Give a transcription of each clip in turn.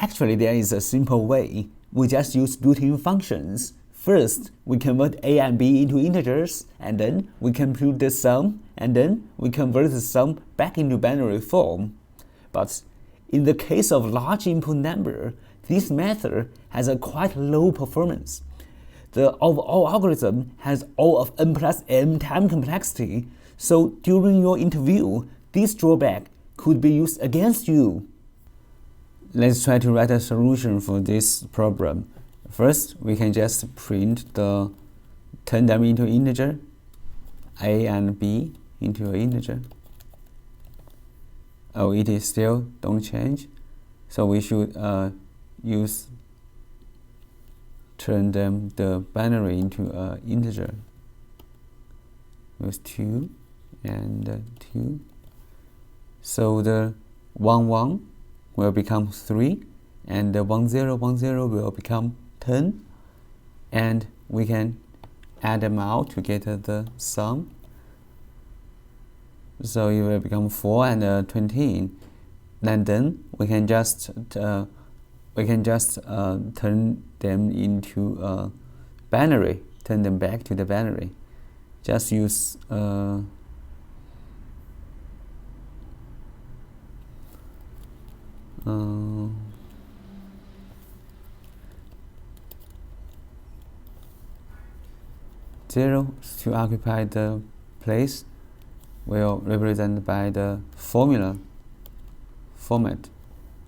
Actually, there is a simple way. We just use built-in functions. First, we convert a and b into integers, and then we compute the sum, and then we convert the sum back into binary form. But in the case of large input number, this method has a quite low performance. The overall algorithm has O of n plus m time complexity, so during your interview, this drawback could be used against you. Let's try to write a solution for this problem. First, we can just print turn them into integer, a and b into an integer. Oh, it is still don't change, so we should turn them the binary into an integer with 2 and 2. So the 1 1 will become 3, and the 1 0 1 0 will become 10, and we can add them out to get the sum. So it will become 4 and 20, and then we can just turn them into a binary, turn them back to the binary. Just use 0 to occupy the place will represent by the format,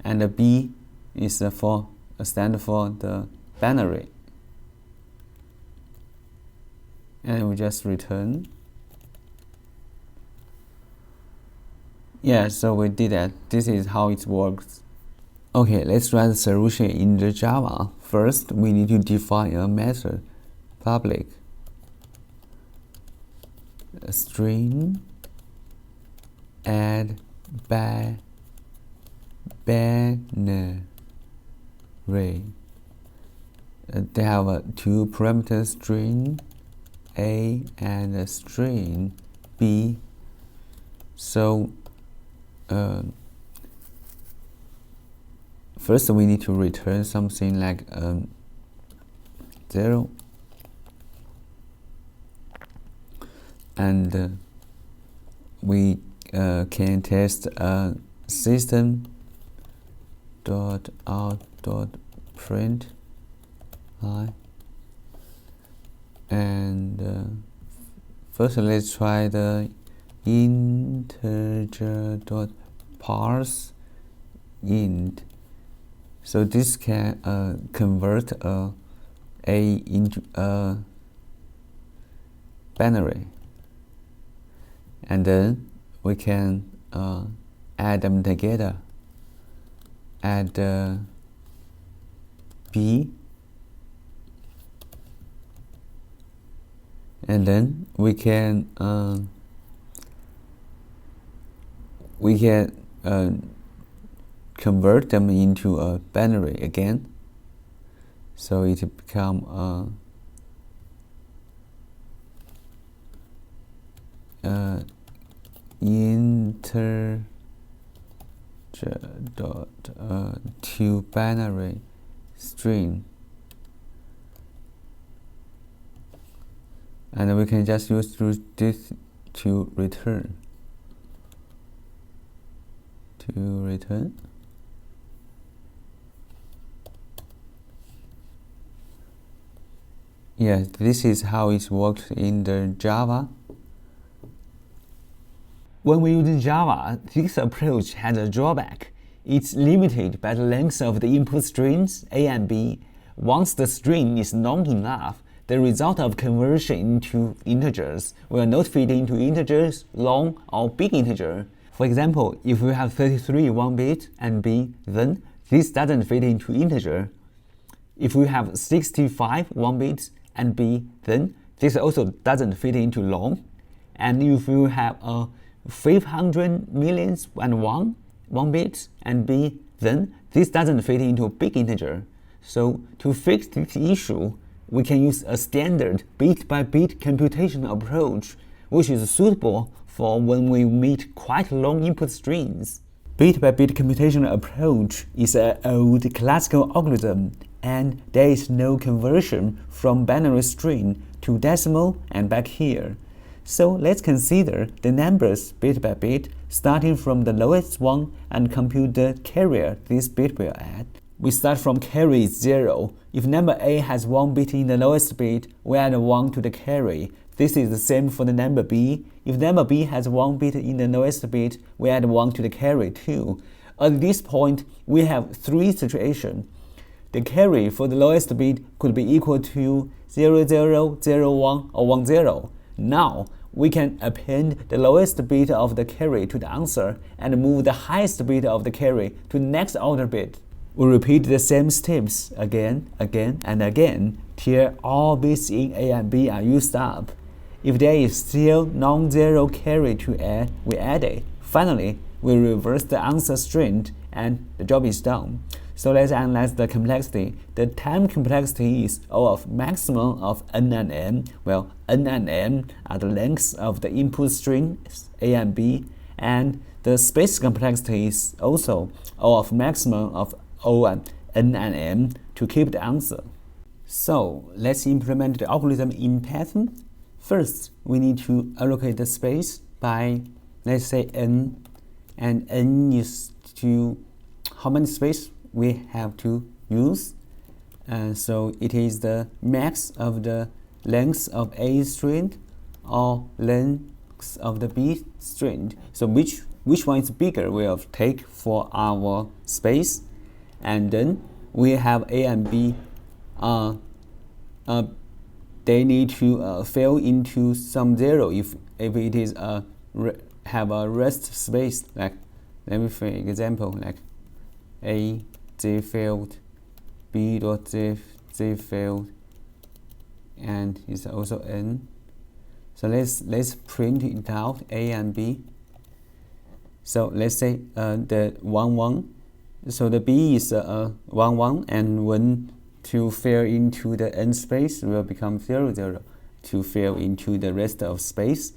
and the B is stand for the binary, and we just return. Yeah, so we did that. This is how it works. Okay, let's write the solution in the Java. First, we need to define a method, public string add by binary. They have two parameters, string a and a string b. So first we need to return something like 0, and we can test system.out.print and first let's try the integer.parse int. So this can convert a into a binary, and then we can add them together. Add b, and then we can convert them into a binary again, so it become integer to binary string, and we can just use this to return. Yes, this is how it works in the Java. When we use Java, this approach has a drawback. It's limited by the length of the input strings a and b. Once the string is long enough, the result of conversion into integers will not fit into integers, long or big integer. For example, if we have 33 1-bit and b, then this doesn't fit into integer. If we have 65 1-bits and b, then this also doesn't fit into long. And if you have a 500 millions and 1 bit and b, then this doesn't fit into a big integer. So to fix this issue, we can use a standard bit-by-bit computation approach, which is suitable for when we meet quite long input strings. Bit-by-bit computation approach is an old classical algorithm, and there is no conversion from binary string to decimal and back here. So let's consider the numbers bit by bit, starting from the lowest one and compute the carrier this bit will add. We start from carry 0. If number A has 1 bit in the lowest bit, we add 1 to the carry. This is the same for the number B. If number B has 1 bit in the lowest bit, we add 1 to the carry too. At this point, we have 3 situations. The carry for the lowest bit could be equal to 0, 0, 0, 1, or 1, 0. Now, we can append the lowest bit of the carry to the answer and move the highest bit of the carry to the next outer bit. We repeat the same steps again, and again till all bits in A and B are used up. If there is still non-zero carry to add, we add it. Finally, we reverse the answer string and the job is done. So let's analyze the complexity. The time complexity is O of maximum of n and m. Well, n and m are the lengths of the input strings A and B, and the space complexity is also O of maximum of O and n and m to keep the answer. So let's implement the algorithm in Python. First, we need to allocate the space by, let's say, n, and n is to how many space we have to use. So it is the max of the length of A string or length of the B string. So which one is bigger we'll take for our space. And then we have A and B. They need to fill into some zero if it is have a rest space. Like, let me for example, like A z field, B dot z field, and it's also n. So let's print it out, A and B. So let's say the 1 1. So the B is 1 1, and when to fill into the n space will become 0 0 to fill into the rest of space,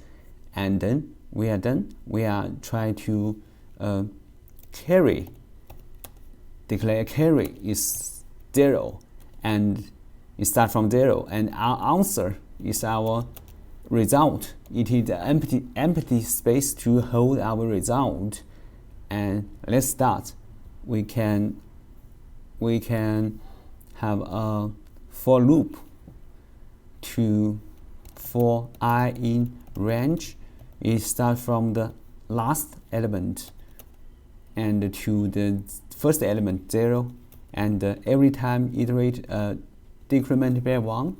and then we are done. We are trying to declare carry is 0, and it starts from 0, and our answer is our result. It is the empty space to hold our result. And let's start. We can have a for loop for I in range. It starts from the last element and to the first element 0, and every time iterate decrement by 1.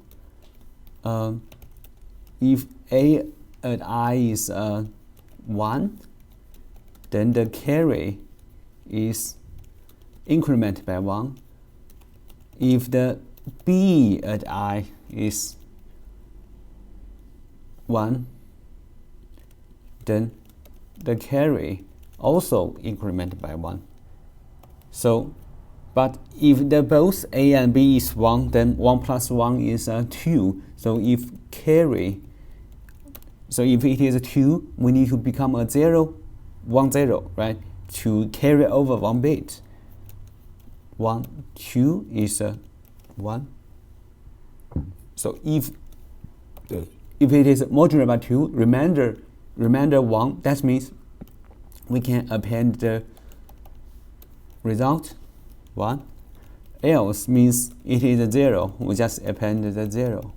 If A at I is 1, then the carry is increment by 1. If the B at I is 1, then the carry also increment by 1. So, but if the both A and B is 1, then 1 plus 1 is 2. So if it is 2, we need to become a 0, 1 0, right? To carry over 1 bit. 1 2 is 1. So if it is modular by 2, remainder 1, that means we can append the result 1. Else means it is a 0, we just append the 0.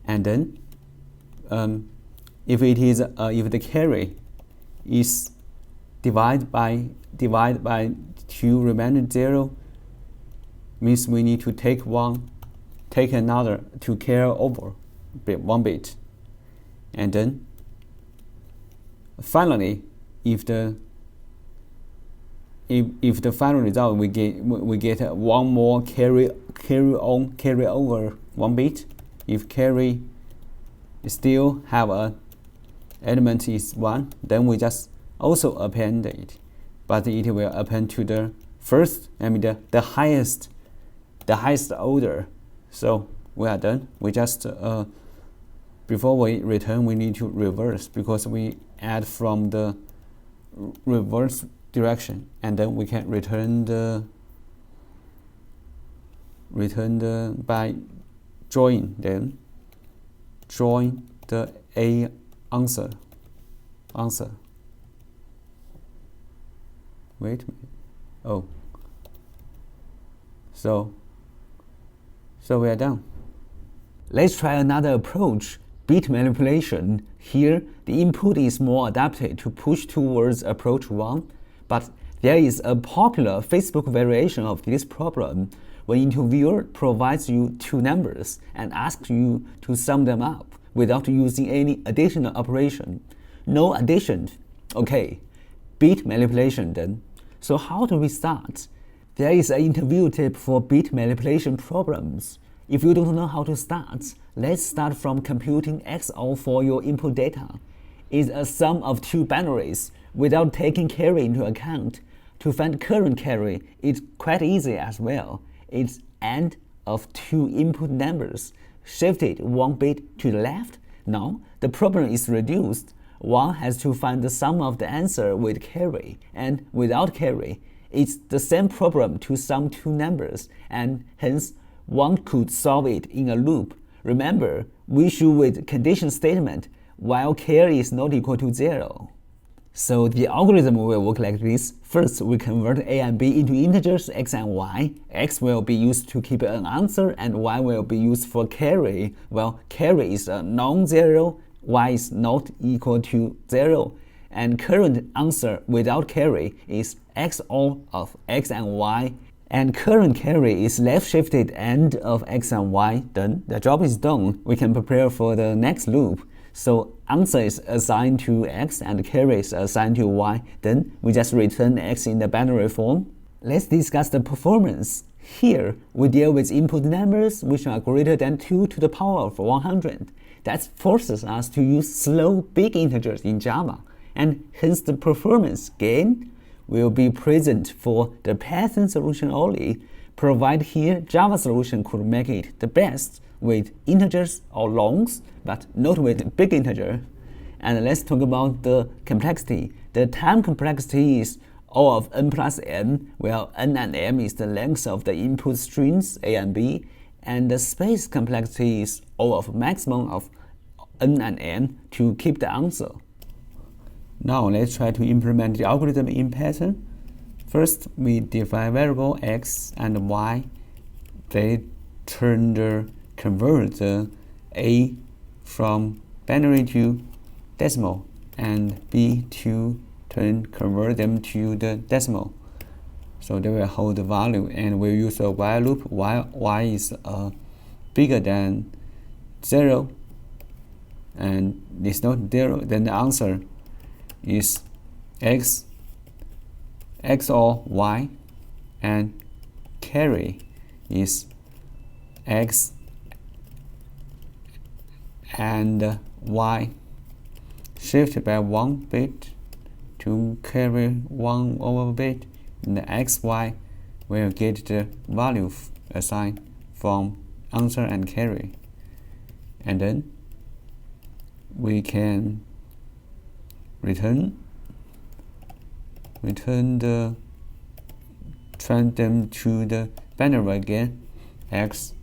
And then if the carry is divide by 2 remaining 0, means we need to take another to carry over 1 bit. And then finally, if the final result we get 1 more carry over 1 bit. If carry still have a element is 1, then we just also append it, but it will append to the first, the highest order. So we are done. We just before we return, we need to reverse because we add from the reverse direction, and then we can return the by join the A answer. Wait a minute. Oh, so we are done. Let's try another approach, bit manipulation. Here, the input is more adapted to push towards approach 1, but there is a popular Facebook variation of this problem when interviewer provides you two numbers and asks you to sum them up without using any additional operation. No addition. Okay, bit manipulation then. So how do we start? There is an interview tip for bit manipulation problems. If you don't know how to start, let's start from computing XOR for your input data. It's a sum of two binaries without taking carry into account. To find current carry, it's quite easy as well. It's AND of two input numbers, shifted one bit to the left. Now, the problem is reduced. One has to find the sum of the answer with carry, and without carry. It's the same problem to sum two numbers, and hence one could solve it in a loop. Remember, we should with condition statement while carry is not equal to 0. So the algorithm will work like this. First, we convert A and B into integers x and y. X will be used to keep an answer, and y will be used for carry. Well, carry is a non-zero, y is not equal to 0, and current answer without carry is XOR of x and y, and current carry is left-shifted AND of x and y. Then the job is done. We can prepare for the next loop. So answer is assigned to x and carry is assigned to y. Then we just return x in the binary form. Let's discuss the performance. Here, we deal with input numbers which are greater than 2 to the power of 100. That forces us to use slow big integers in Java, and hence the performance gain will be present for the Python solution only, provided here Java solution could make it the best with integers or longs, but not with big integer. And let's talk about the complexity. The time complexity is O of n plus m, where n and m is the length of the input strings A and B, and the space complexity is O of maximum of n and m to keep the answer. Now let's try to implement the algorithm in Python. First, we define variable x and y. They convert the A from binary to decimal, and B to convert them to the decimal. So they will hold the value, and we'll use a while loop while y is bigger than 0 and it's not 0. Then the answer is x XOR y, and carry is x and y shifted by 1 bit to carry 1 over bit, and the xy will get the value assigned from answer and carry. And then we can return the turn them to the binary again, x,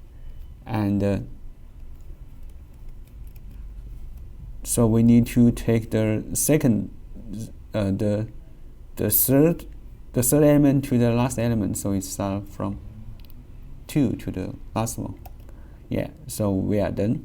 and so we need to take the second the third element to the last element, so it starts from 2 to the last one. Yeah, so we are done.